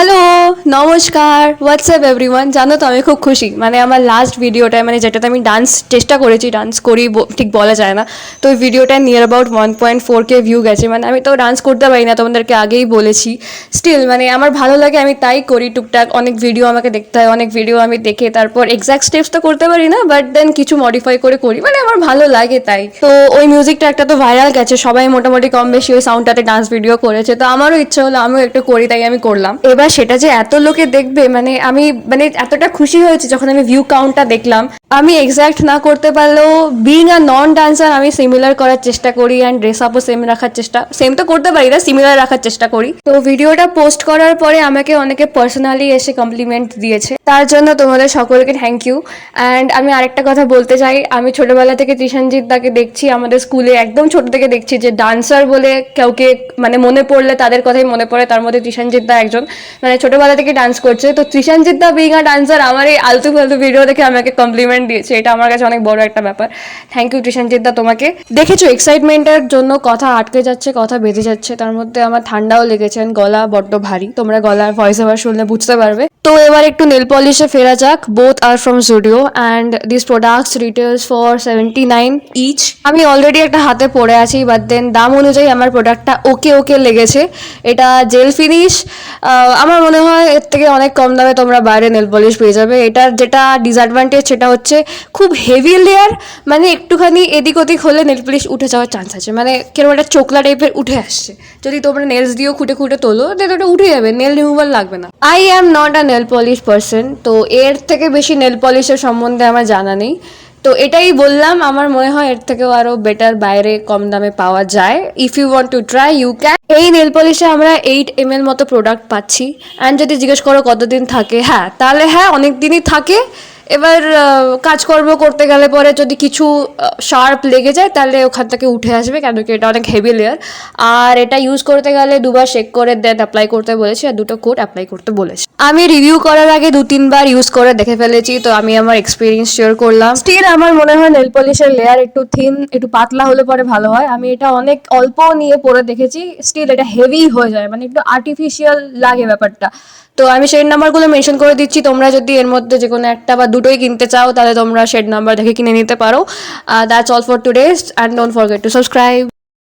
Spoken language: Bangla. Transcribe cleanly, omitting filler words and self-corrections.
হ্যালো, নমস্কার, হোয়াটসঅ্যাপ এভরিওয়ান। জানো তো আমি খুব খুশি, মানে আমার লাস্ট ভিডিওটায় মানে যেটাতে আমি ডান্স চেষ্টা করেছি, ডান্স করি ঠিক বলা যায় না, তো ওই ভিডিওটা নিয়ার অ্যাবাউট 1.4K ভিউ গেছে। মানে আমি তো ডান্স করতে পারি না, তোমাদেরকে আগেই বলেছি। স্টিল মানে আমার ভালো লাগে, আমি তাই করি টুকটাক। অনেক ভিডিও আমাকে দেখতে হয়, অনেক ভিডিও আমি দেখে তারপর এক্স্যাক্ট স্টেপস তো করতে পারি না, বাট দেন কিছু মডিফাই করে করি, মানে আমার ভালো লাগে তাই। তো ওই মিউজিকটা একটা তো ভাইরাল গেছে, সবাই মোটামুটি কম বেশি ওই সাউন্ডটাতে ডান্স ভিডিও করেছে, তো আমারও ইচ্ছা হলো আমিও একটু করি, তাই আমি করলাম। এবার সেটা যে এত লোকে দেখবে, মানে আমি মানে এতটা খুশি হয়েছি যখন আমি ভিউ কাউন্টটা দেখলাম। আমি এক্স্যাক্ট না করতে পারলেও বিং আ নন ডান্সার আমি সিমিলার করার চেষ্টা করি, অ্যান্ড ড্রেস আপও সেম রাখার চেষ্টা, সেম তো করতে পারি না, সিমিলার রাখার চেষ্টা করি। তো ভিডিওটা পোস্ট করার পরে আমাকে অনেকে পার্সোনালি এসে কমপ্লিমেন্ট দিয়েছে, তার জন্য তোমাদের সকলকে থ্যাংক ইউ। অ্যান্ড আমি আরেকটা কথা বলতে চাই, আমি ছোটবেলা থেকে তৃষানজিৎ দাকে দেখছি আমাদের স্কুলে, একদম ছোট থেকে দেখছি যে ডান্সার বলে কাউকে মানে মনে পড়লে তাদের কথাই মনে পড়ে, তার মধ্যে তৃষানজিৎ দা একজন, মানে ছোটবেলা থেকে ডান্স করছে। তো তৃষানজিৎ দা বিং আ ডান্সার আমার এই আলতু ফালতু ভিডিও দেখে আমাকে কমপ্লিমেন্ট দিয়েছে, এটা আমার কাছে অনেক বড় একটা ব্যাপার। থ্যাংক ইউ তৃষানজিৎ দা তোমাকে। দেখেছো এক্সাইটমেন্টের জন্য কথা আটকে যাচ্ছে, কথা বেঁধে যাচ্ছে, তার মধ্যে আমার ঠান্ডাও লেগেছে, গলা বড্ড ভারী, তোমরা গলার ভয়েস ওভার শুনলে বুঝতে পারবে। তো এবার একটু নেল পলিশে ফেরা যাক। Both are from Zudio and this products retails for 79 each. আমি অলরেডি একটা হাতে পরে আছি, বাট দেন দাম অনুযায়ী আমার প্রোডাক্টটা ওকে ওকে লেগেছে। এটা জেল ফিনিশ, আমার মনে হয় এর থেকে অনেক কম দামে তোমরা বাইরে নেল পলিশ পেয়ে যাবে। এটার যেটা ডিসঅ্যাডভান্টেজ সেটা হচ্ছে খুব হেভি লেয়ার, মানে একটুখানি এদিক ওদিক হলে নেল পলিশ উঠে যাওয়ার চান্স আছে, মানে কেরম একটা চোকলা টাইপের উঠে আসছে। যদি তোমরা নেলস দিয়েও খুঁটে খুঁটে তোলো তাহলে ওটা উঠে যাবে, নেল রিমুভাল লাগবে না। I am not a nail polish person, তো এর থেকে বেশি নেল পলিশের সম্বন্ধে আমার জানা নেই। তো এটাই বললাম, আমার মনে হয় এর থেকেও আরো বেটার বাইরে কম দামে পাওয়া যায়। If you want to try you can. এই নেল পলিশে আমরা 8 ml মতো প্রোডাক্ট পাচ্ছি, অ্যান্ড যদি জিজ্ঞেস করো কতদিন থাকে, হ্যাঁ তাহলে হ্যাঁ অনেক দিনই থাকে। এবার কাজকর্ম করতে গেলে পরে যদি কিছু শার্প লেগে যায় তাহলে ওখান থেকে উঠে আসবে, কেন কি এটা অনেক হেভি লেয়ার। আর এটা ইউজ করতে গেলে দুবার শেক করে দেন অ্যাপ্লাই করতে বলেছে, আর 2টো কোট অ্যাপ্লাই করতে বলেছে। আমি রিভিউ করার আগে 2-3বার ইউজ করে দেখে ফেলেছি, তো আমি আমার এক্সপিরিয়েন্স শেয়ার করলাম। স্টিল আমার মনে হয় নেল পলিশের লেয়ার একটু থিন, একটু পাতলা হলে পরে ভালো হয়। আমি এটা অনেক অল্প নিয়ে পরে দেখেছি, স্টিল এটা হেভি হয়ে যায়, মানে একটু আর্টিফিশিয়াল লাগে ব্যাপারটা। তো আমি শেড নাম্বারগুলো মেনশন করে দিচ্ছি, তোমরা যদি এর মধ্যে যে কোনো একটা বা দুটোই কিনতে চাও তাহলে তোমরা শেড নাম্বার দেখে কিনে নিতে পারো। That's all for today, and don't forget to subscribe.